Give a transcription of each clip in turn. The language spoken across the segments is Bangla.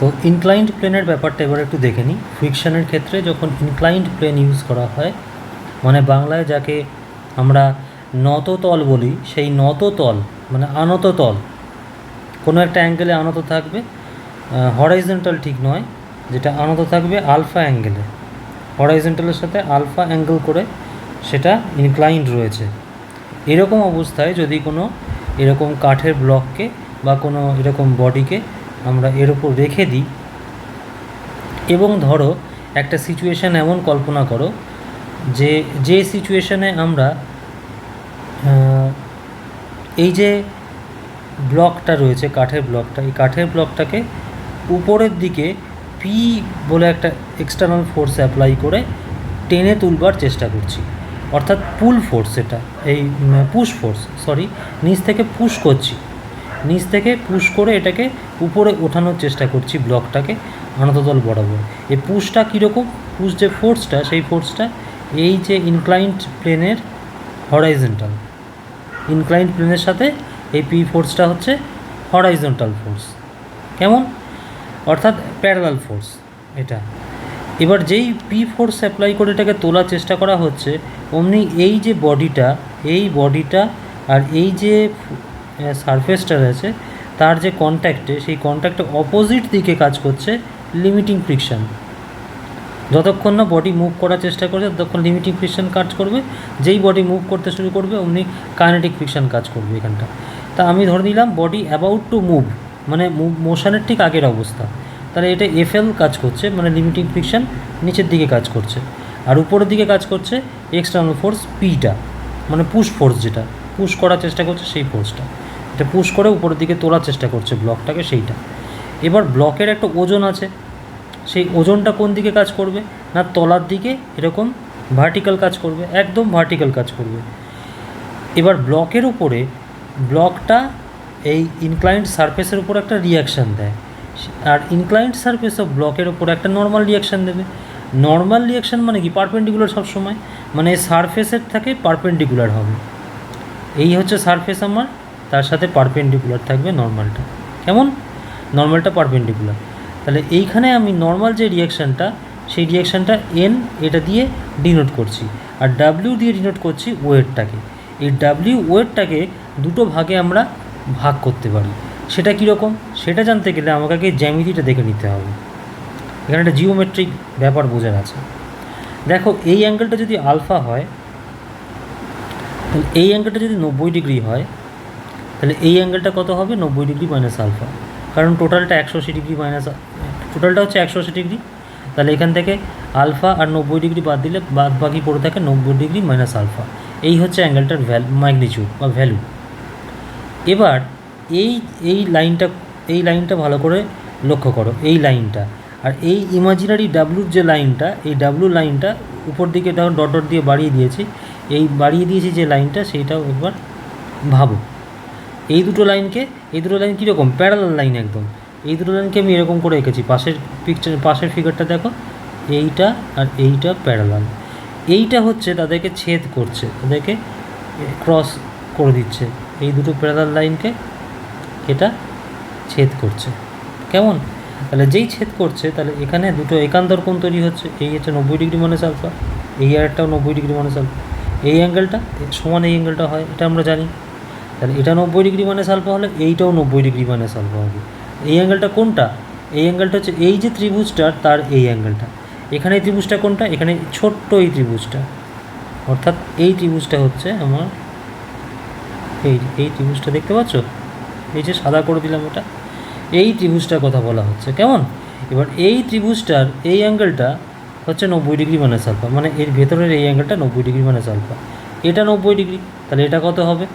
তো ইনক্লাইন্ড প্লেনের ব্যাপারটা এবার একটু দেখে নিই। ফ্রিকশনের ক্ষেত্রে যখন ইনক্লাইন্ড প্লেন ইউজ করা হয়, মানে বাংলায় যাকে আমরা নত তল বলি, সেই নত তল মানে আনত তল কোনো একটা অ্যাঙ্গেলে আনত থাকবে, হরাইজন্টাল ঠিক নয়, যেটা আনত থাকবে আলফা অ্যাঙ্গেলে, হরাইজন্টালের সাথে আলফা অ্যাঙ্গেল করে সেটা ইনক্লাইন্ড রয়েছে। এরকম অবস্থায় যদি কোনো এরকম কাঠের ব্লককে বা কোনো এরকম বডিকে আমরা এর উপর রেখে দিই, এবং ধরো একটা সিচুয়েশান এমন কল্পনা করো যে সিচুয়েশানে আমরা এই যে ব্লকটা রয়েছে, কাঠের ব্লকটা, এই কাঠের ব্লকটাকে উপরের দিকে পি বলে একটা এক্সটার্নাল ফোর্স অ্যাপ্লাই করে টেনে তুলবার চেষ্টা করছি, অর্থাৎ পুল ফোর্স, এটা এই পুশ ফোর্স, নিচ থেকে পুশ করছি, নিচ থেকে পুশ করে এটাকে উপরে ওঠানোর চেষ্টা করছি ব্লকটাকে আনততল বরাবর। এই পুশটা কীরকম? পুশ যে ফোর্সটা, সেই ফোর্সটা এই যে ইনক্লাইন্ড প্লেনের হরাইজন্টাল, ইনক্লাইন্ড প্লেনের সাথে এই পি ফোর্সটা হচ্ছে হরাইজন্টাল ফোর্স। কেমন? অর্থাৎ প্যারালাল ফোর্স এটা। এবার যেই পি ফোর্স অ্যাপ্লাই করে এটাকে তোলার চেষ্টা করা হচ্ছে, অমনি এই যে বডিটা, এই বডিটা আর এই যে সারফেসটা রয়েছে তার যে কন্ট্যাক্টে, সেই কন্ট্যাক্টে অপোজিট দিকে কাজ করছে লিমিটিং ফ্রিকশান। যতক্ষণ না বডি মুভ করার চেষ্টা করছে ততক্ষণ লিমিটিং ফ্রিকশান কাজ করবে, যেই বডি মুভ করতে শুরু করবে অমনি কাইনেটিক ফ্রিকশান কাজ করবে এখানটা। তা আমি ধরে নিলাম বডি অ্যাবাউট টু মুভ, মানে মোশনের ঠিক আগের অবস্থা, তাহলে এটা এফএল কাজ করছে, মানে লিমিটিং ফ্রিকশান নিচের দিকে কাজ করছে, আর উপরের দিকে কাজ করছে এক্সটার্নাল ফোর্স পিটা, মানে পুশ ফোর্স, যেটা পুশ করার চেষ্টা করছে সেই ফোর্সটা, এটা পুশ করে উপরের দিকে তোলার চেষ্টা করছে ব্লকটাকে, সেইটা। এবার ব্লকের একটা ওজন আছে, সেই ওজনটা কোন দিকে কাজ করবে না তলার দিকে, এরকম ভার্টিক্যাল কাজ করবে, একদম ভার্টিক্যাল কাজ করবে। এবার ব্লকের উপরে ব্লকটা এই ইনক্লাইন্ড সারফেসের উপর একটা রিয়াকশান দেয়, আর ইনক্লাইন্ড সারফেস অফ ব্লকের উপর একটা নর্মাল রিয়াকশান দেবে। নর্মাল রিয়াকশান মানে কি? পারপেন্ডিকুলার সবসময়, মানে সারফেসের থেকে পারপেন্ডিকুলার হবে। এই হচ্ছে সারফেস আমার, তার সাথে পারপেন্ডিকুলার থাকবে নর্মালটা। কেমন? নর্মালটা পারপেন্ডিকুলার। তাহলে এইখানে আমি নর্মাল যে রিয়াকশানটা, সেই রিয়াকশানটা এন এটা দিয়ে ডিনোট করছি, আর ডাব্লিউ দিয়ে ডিনোট করছি ওয়েটটাকে। এই ডাব্লিউ ওয়েটটাকে দুটো ভাগে আমরা ভাগ করতে পারি। সেটা কীরকম? সেটা জানতে গেলে আমাকে আগে জ্যামিতিটা দেখে নিতে হবে। এখানে একটা জিওমেট্রিক ব্যাপার বোঝার আছে। দেখো, এই অ্যাঙ্গেলটা যদি আলফা হয়, তাহলে এই অ্যাঙ্গেলটা যদি 90 ডিগ্রি হয়, তাহলে এই অ্যাঙ্গেলটা কত হবে? 90 ডিগ্রি মাইনাস আলফা, কারণ টোটালটা 180 ডিগ্রি মাইনাস, টোটালটা হচ্ছে 180 ডিগ্রি। তাহলে এখান থেকে আলফা আর 90 ডিগ্রি বাদ দিলে বাদ বাকি পড়ে থাকে 90 ডিগ্রি মাইনাস আলফা। এই হচ্ছে অ্যাঙ্গেলটার ম্যাগনিটিউড বা ভ্যালু। এবার এই লাইনটা ভালো করে লক্ষ্য করো, এই লাইনটা আর এই ইমাজিনারি ডাব্লুর যে লাইনটা, এই ডাব্লু লাইনটা উপর দিকে তখন ডট ডট দিয়ে বাড়িয়ে দিয়েছি, এই বাড়িয়ে দিয়েছি যে লাইনটা, সেইটাও একবার ভাবো। এই দুটো লাইন কীরকম? প্যারালাল লাইন একদম। এই দুটো লাইনকে আমি এরকম করে এঁকেছি, পাশের ফিগারটা দেখো, এইটা আর এইটা প্যারালাল। এইটা হচ্ছে তাদেরকে ছেদ করছে, তাদেরকে ক্রস করে দিচ্ছে, এই দুটো প্যারালাল লাইনকে এটা ছেদ করছে। কেমন? তাহলে যেই ছেদ করছে, তাহলে এখানে দুটো একান্তর কোণ তৈরি হচ্ছে, এই হচ্ছে 90 ডিগ্রি মাইনাস আলফা, এই আরেকটাও 90 ডিগ্রি মাইনাস আলফা। এই অ্যাঙ্গেলটা সমান এই অ্যাঙ্গেলটা হয়, এটা আমরা জানি। তাহলে এটা 90 ডিগ্রি মাইনাস আলফা হলে এইটাও 90 ডিগ্রি মাইনাস আলফা হবে। এই অ্যাঙ্গেলটা কোনটা? এই অ্যাঙ্গেলটা হচ্ছে এই যে ত্রিভুজটা, তার এই অ্যাঙ্গেলটা। এখানে এই ত্রিভুজটা কোনটা? এখানে ছোট্ট এই ত্রিভুজটা, অর্থাৎ এই ত্রিভুজটা হচ্ছে আমার এই ত্রিভুজটা দেখতে পাচ্ছ, এই যে সাদা করে দিলাম, এটা এই ত্রিভুজটার কথা বলা হচ্ছে। কেমন? এবার এই ত্রিভুজটার এই অ্যাঙ্গেলটা হচ্ছে 90 ডিগ্রি মাইনাস আলফা, মানে এর ভেতরের এই অ্যাঙ্গেলটা 90 ডিগ্রি মাইনাস আলফা। এটা 90 ডিগ্রি, তাহলে এটা কত হবে?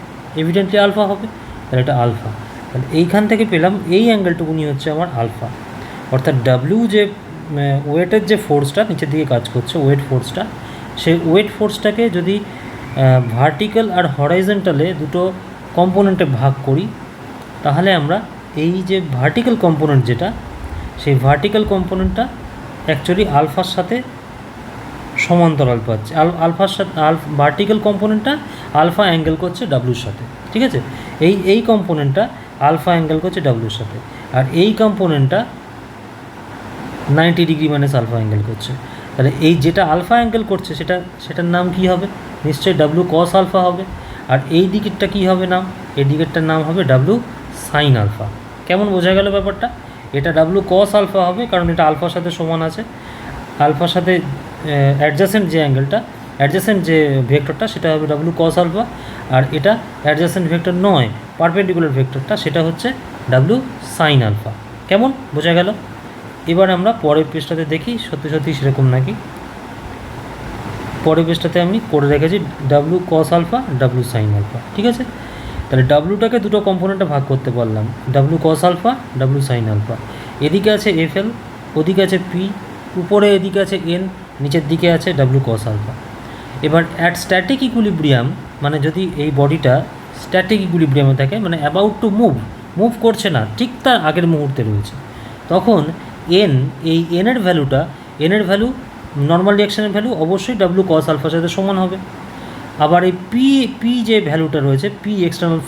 এভিডেন্টলি আলফা হবে, তাহলে এটা আলফা। তাহলে এইখান থেকে পেলাম এই অ্যাঙ্গেলটুকুনি হচ্ছে আমার আলফা, অর্থাৎ ডাব্লিউ যে ওয়েটের যে ফোর্সটা নিচের দিকে কাজ করছে, ওয়েট ফোর্সটা, সেই ওয়েট ফোর্সটাকে যদি ভার্টিক্যাল আর হরাইজন্টালে দুটো কম্পোনেন্টে ভাগ করি, তাহলে আমরা এই যে ভার্টিক্যাল কম্পোনেন্ট যেটা, সেই ভার্টিক্যাল কম্পোনেন্টটা অ্যাকচুয়ালি আলফার সাথে সমান্তরাল পাচ্ছে। আলফার সাথে ভার্টিক্যাল কম্পোনেন্টটা আলফা অ্যাঙ্গেল করছে ডাব্লুর সাথে, ঠিক আছে? এই কম্পোনেন্টটা আলফা অ্যাঙ্গেল করছে ডাব্লুর সাথে, আর এই কম্পোনেন্টটা 90 ডিগ্রি মাইনাস আলফা অ্যাঙ্গেল করছে। তাহলে এই যেটা আলফা অ্যাঙ্গেল করছে সেটার নাম কী হবে? নিশ্চয়ই ডাব্লু কস আলফা হবে। আর এই দিকেরটা কী হবে নাম? এই দিকেরটার নাম হবে ডাব্লু সাইন আলফা। কেমন বোঝা গেল ব্যাপারটা? এটা ডাব্লু কস আলফা হবে কারণ এটা আলফার সাথে সমান আছে, আলফার সাথে অ্যাডজাসেন্ট যে অ্যাঙ্গেলটা, অ্যাডজাসেন্ট যে ভেক্টরটা সেটা হবে ডাব্লু কস আলফা। আর এটা অ্যাডজাসেন্ট ভেক্টর নয়, পারপেন্ডিকুলার ভেক্টরটা, সেটা হচ্ছে ডাব্লু সাইন আলফা। কেমন বোঝা গেল? এবার আমরা পরের পৃষ্ঠাতে দেখি সত্যি সত্যি সেরকম নাকি। পরের পৃষ্ঠাতে আমি করে রেখেছি W cos alpha, W sine alpha. ঠিক আছে, তাহলে ডাব্লুটাকে দুটো কম্পোনেন্টে ভাগ করতে পারলাম, W cos alpha, W sine alpha. এদিকে আছে এফএল, ওদিকে আছে পি, উপরে এদিকে আছে এন, নিচের দিকে আছে ডাব্লু কস আলফা। এবার অ্যাট স্ট্যাটিক ইকুইলিব্রিয়াম, মানে যদি এই বডিটা স্ট্যাটিক ইকুইলিব্রিয়ামে থাকে, মানে অ্যাবাউট টু মুভ করছে না, ঠিক তার আগের মুহূর্তে রয়েছে, তখন এই এনের ভ্যালু নর্মাল রিঅ্যাকশনের ভ্যালু অবশ্যই ডাব্লু কস আলফার সাথে সমান হবে। আবার এই পি যে ভ্যালুটা রয়েছে, পি এক্সটার্নাল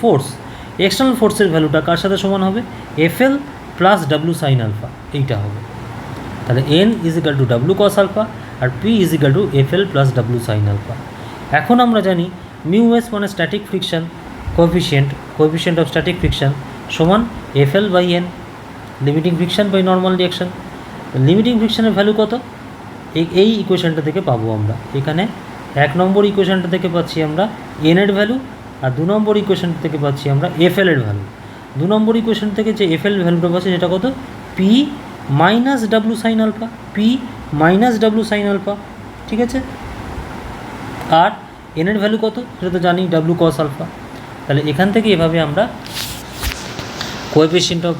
ফোর্সের ভ্যালুটা কার সাথে সমান হবে? FL plus W sine alpha, এইটা হবে। তাহলে N is equal to W cos alpha আর P is equal to FL plus W sine alpha. এখন আমরা জানি মিউ এস মানে static friction coefficient of static friction সমান FL by N, limiting friction by normal reaction. Limiting ফ্রিকশনের ভ্যালু কত? এই ইকুয়েশনটা থেকে পাবো আমরা। এখানে 1 নম্বর ইকুয়েশনটা থেকে পাচ্ছি আমরা এন এর ভ্যালু, আর 2 নম্বর ইকুয়েশনটা থেকে পাচ্ছি আমরা এফএল এর ভ্যালু। 2 নম্বর ইকুয়েশন থেকে যে এফএল ভ্যালুটা পাচ্ছি সেটা কত? P minus W sine alpha, ঠিক আছে। আর এন এর ভ্যালু কত সেটা তো জানি, ডাব্লু কস আলফা। তাহলে এখান থেকে এভাবে আমরা কোএফিসিয়েন্ট অফ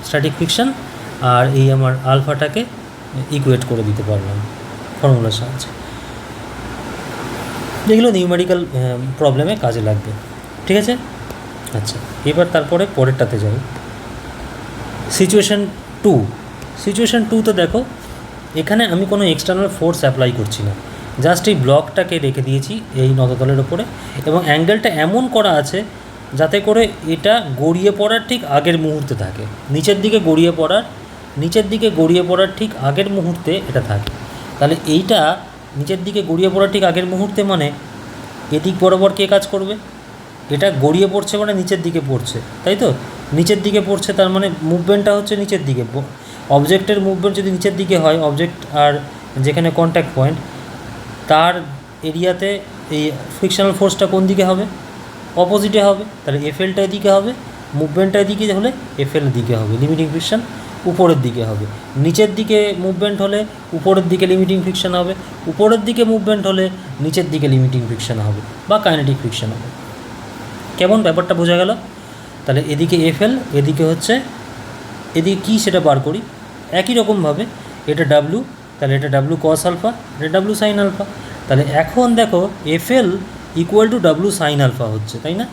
স্ট্যাটিক ফ্রিকশন আর এই আমার আলফাটাকে ইকুয়েট করে দিতে পারলাম ফর্মুলার সাহায্যে। যেগুলো নিউমেরিক্যাল প্রবলেমে কাজে লাগবে। ঠিক আছে, আচ্ছা এবার তারপরে পরেরটাতে যাই। সিচুয়েশন 2তে দেখো, এখানে আমি কোনো এক্সটার্নাল ফোর্স অ্যাপ্লাই করছি না, জাস্ট এই ব্লকটাকে রেখে দিয়েছি এই নততলের ওপরে, এবং অ্যাঙ্গেলটা এমন করা আছে যাতে করে এটা গড়িয়ে পড়ার ঠিক আগের মুহূর্তে থাকে, নিচের দিকে গড়িয়ে পড়ার ঠিক আগের মুহূর্তে এটা থাকে। তাহলে এইটা নিচের দিকে গড়িয়ে পড়ার ঠিক আগের মুহূর্তে মানে এদিক বরাবর কে কাজ করবে? এটা গড়িয়ে পড়ছে মানে নিচের দিকে পড়ছে, তাই তো? নিচের দিকে পড়ছে তার মানে মুভমেন্টটা হচ্ছে নিচের দিকে। অবজেক্টের মুভমেন্ট যদি নিচের দিকে হয়, অবজেক্ট আর যেখানে কন্ট্যাক্ট পয়েন্ট তার এরিয়াতে এই ফ্রিকশনাল ফোর্সটা কোন দিকে হবে? অপোজিটে হবে। তাহলে এফএলটা এদিকে হবে, মুভমেন্টটা এদিকে হলে এফএল দিকে হবে, লিমিটিং ফ্রিকশন উপরের দিকে হবে। নিচের দিকে মুভমেন্ট হলে উপরের দিকে লিমিটিং ফ্রিকশন হবে, উপরের দিকে মুভমেন্ট হলে নিচের দিকে লিমিটিং ফ্রিকশন হবে বা কাইনেটিক ফ্রিকশন হবে। কেমন ব্যাপারটা বোঝা গেল? তাহলে এদিকে এফএল, এদিকে হচ্ছে এদিকে কী সেটা বার করি। একই রকমভাবে এটা ডাব্লু, তাহলে এটা ডাব্লু কস আলফা, এটা ডাব্লু সাইন আলফা। তাহলে এখন দেখো FL equal to W sine alpha হচ্ছে, তাই না?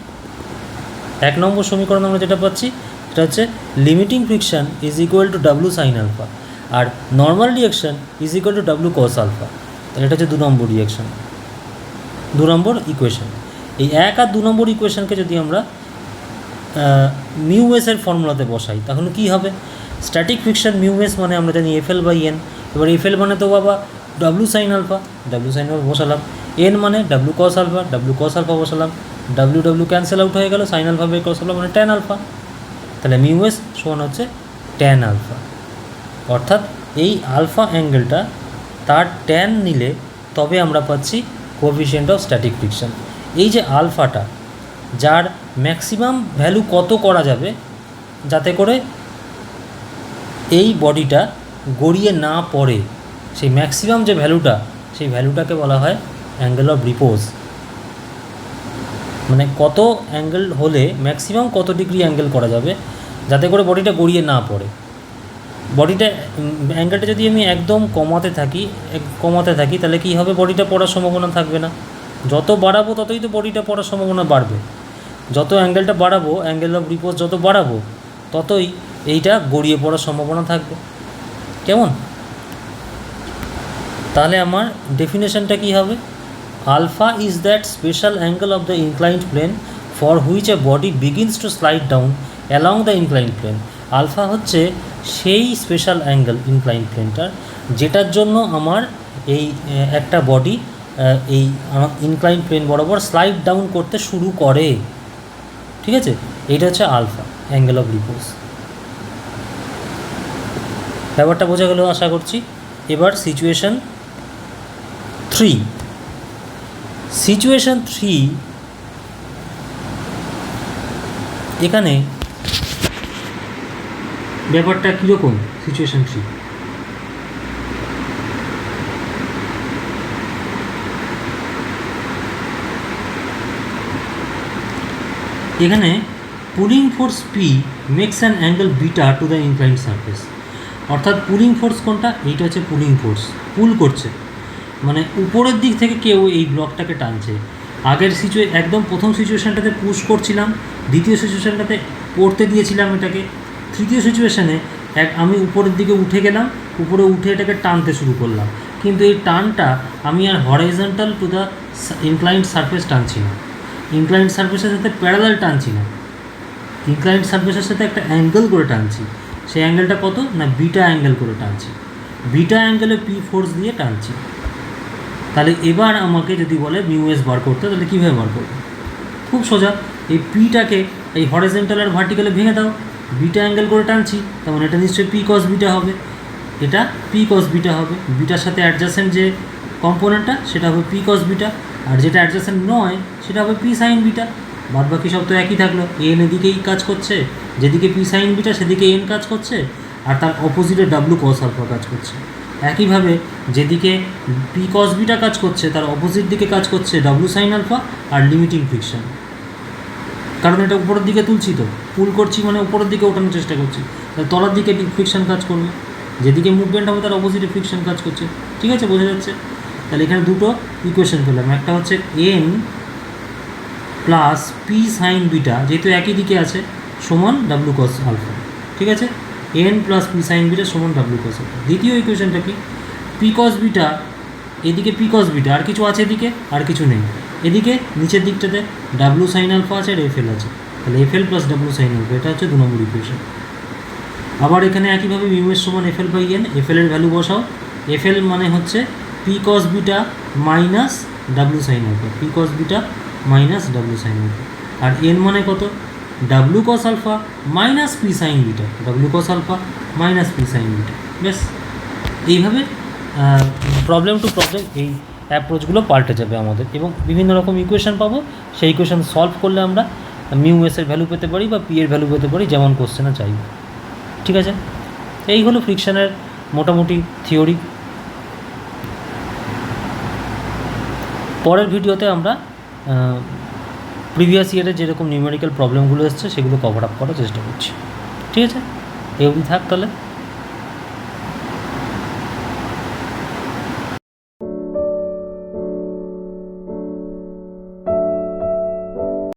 1 নম্বর সমীকরণ আমরা যেটা পাচ্ছি সেটা হচ্ছে limiting friction is equal to W sine alpha আর normal reaction is equal to W cos alpha. তাহলে এটা হচ্ছে 2 নম্বর রিঅ্যাকশন, 2 নম্বর ইকুয়েশন। এই 1 আর 2 নম্বর ইকুয়েশনকে যদি আমরা মিউ এসের ফর্মুলাতে বসাই তাহলে কী হবে? স্ট্যাটিক ফ্রিকশন মিউ এস মানে আমরা জানি এফএল বাই এন। এবার এফএল মানে তো বাবা ডাব্লু সাইন আলফা বসালাম, এন মানে ডাব্লু কস আলফা বসালাম, ডাব্লু ক্যান্সেল আউট হয়ে গেল, sine alpha by cos alpha মানে ট্যান আলফা। তাহলে মিউ এস সমান হচ্ছে ট্যান আলফা, অর্থাৎ এই আলফা অ্যাঙ্গেলটা তার ট্যান নিলে তবে আমরা পাচ্ছি কোএফিসিয়েন্ট অফ স্ট্যাটিক ফ্রিকশন। এই যে আলফাটা, যার ম্যাক্সিমাম ভ্যালু কত করা যাবে যাতে করে এই বডিটা গড়িয়ে না পড়ে, সেই ম্যাক্সিমাম যে ভ্যালুটা, সেই ভ্যালুটাকে বলা হয় অ্যাঙ্গেল অফ রিপোজ। মানে কত অ্যাঙ্গেল হলে ম্যাক্সিমাম কত ডিগ্রি অ্যাঙ্গেল করা যাবে যাতে করে বডিটা গড়িয়ে না পড়ে। বডিটা অ্যাঙ্গেলটা যদি আমি একদম কমাতে থাকি তাহলে কী হবে? বডিটা পড়ার সম্ভাবনা থাকবে না। যত বাড়াবো ততই তো বডিটা পড়ার সম্ভাবনা বাড়বে। যত অ্যাঙ্গেলটা বাড়াবো, অ্যাঙ্গেল অফ রিপোজ যত বাড়াবো ততই এইটা গড়িয়ে পড়ার সম্ভাবনা থাকবে। কেমন? তাহলে আমার ডেফিনেশনটা কী হবে? Alpha is that special angle of the inclined plane for which a body begins to slide down along the inclined plane. Alpha হচ্ছে সেই স্পেশাল অ্যাঙ্গেল ইনক্লাইন প্লেনটার, যেটার জন্য আমার এই একটা বডি এই আমার ইনক্লাইন প্লেন বরাবর স্লাইড ডাউন করতে শুরু করে। ঠিক আছে, এইটা হচ্ছে আলফা, অ্যাঙ্গেল অফ রিপোজ। ব্যাপারটা বোঝা গেল আশা করছি। এবার সিচুয়েশন 3। সিচুয়েশন 3 এখানে ব্যাপারটা কীরকম? সিচুয়েশন 3 এখানে pulling force P makes an angle beta to the inclined surface. অর্থাৎ পুলিং ফোর্স কোনটা? এইটা হচ্ছে পুলিং ফোর্স, পুল করছে, মানে উপরের দিক থেকে কেউ এই ব্লকটাকে টানছে। আগের একদম প্রথম সিচুয়েশানটাতে পুশ করছিলাম, দ্বিতীয় সিচুয়েশানটাতে পড়তে দিয়েছিলাম এটাকে, তৃতীয় সিচুয়েশানে আমি উপরের দিকে উঠে গেলাম, উপরে উঠে এটাকে টানতে শুরু করলাম। কিন্তু এই টানটা আমি আর horizontal to the inclined surface টানছি না, ইনক্লাইন্ড সারফেসের সাথে প্যারালাল টানছি না, ইনক্লাইন্ড সারফেসের সাথে একটা অ্যাঙ্গেল করে টানছি। সেই অ্যাঙ্গেলটা কত না? বিটা অ্যাঙ্গেল করে টানছি, বিটা অ্যাঙ্গেলে পি ফোর্স দিয়ে টানছি। তাহলে এবার আমাকে যদি বলে মিউএস বার করতে, তাহলে কীভাবে বার করবো? খুব সোজা, এই পিটাকে এই হরিজন্টাল আর ভার্টিক্যালে ভেঙে দাও, বিটা অ্যাঙ্গেল করে টানছি, তেমন এটা নিশ্চয়ই পি কস বিটা হবে, এটা পি কস বিটা হবে। বিটার সাথে অ্যাডজাসেন্ট যে কম্পোনেন্টটা সেটা হবে পি কস বিটা, আর যেটা অ্যাডজাসেন্ট নয় সেটা হবে পি সাইন বিটা। বাদ বাকি সব তো একই থাকলো, এন এদিকেই কাজ করছে, যেদিকে পি সাইন বিটা সেদিকে এন কাজ করছে, আর তার অপোজিটে ডাব্লু কস আলফা কাজ করছে। একইভাবে যেদিকে পি কস বিটা কাজ করছে তার অপোজিট দিকে কাজ করছে ডাব্লু সাইন আলফা আর লিমিটিং ফ্রিকশন, কারণ এটা উপরের দিকে তুলছি, তো পুল করছি মানে উপরের দিকে ওঠানোর চেষ্টা করছি, তাহলে তলার দিকে ফ্রিকশন কাজ করবে, যেদিকে মুভমেন্ট হবে তার অপোজিটে ফ্রিকশন কাজ করছে। ঠিক আছে, বোঝা যাচ্ছে? তাহলে এখানে দুটো ইকুয়েশন পেলাম, একটা হচ্ছে N plus P sine beta, যেহেতু একই দিকে আছে, সমান ডাব্লু কস আলফা। ঠিক আছে, N plus P sine beta সমান ডাব্লু কস আলফা। দ্বিতীয় ইকুয়েশনটা কি? পি কস বিটা, এদিকে পি কস বিটা, আর কিছু আছে এদিকে? আর কিছু নেই। এদিকে নিচের দিকটাতে ডাব্লু সাইন আলফা আছে আর এফএল আছে, তাহলে FL plus W sine alpha, এটা হচ্ছে 2 নম্বর ইকুয়েশন। আবার এখানে একইভাবে মিউএস সমান এফএল বাই এন, এফএলের ভ্যালু বসাও। এফএল মানে হচ্ছে P cos beta minus W sine alpha, P cos beta minus W sine alpha. আর এন মানে কত? W cos alpha minus P sine beta, W cos alpha minus P sine beta. বেশ, এইভাবে প্রবলেম টু প্রবলেম এই অ্যাপ্রোচগুলো পাল্টে যাবে আমাদের, এবং বিভিন্ন রকম ইকুয়েশন পাবো। সেই ইকুয়েশন সলভ করলে আমরা মিউ এসের ভ্যালু পেতে পারি বা পি এর ভ্যালু পেতে পারি, যেমন কোশ্চেনে চাইব। ঠিক আছে, এই হলো ফ্রিকশনের মোটামুটি থিওরি। পরের ভিডিওতে আমরা প্রিভিয়াস ইয়ারে যেরকম নিউমেরিক্যাল প্রবলেমগুলো এসছে সেগুলো কভার আপ করার চেষ্টা করছি। ঠিক আছে, এই অবধি থাক তাহলে।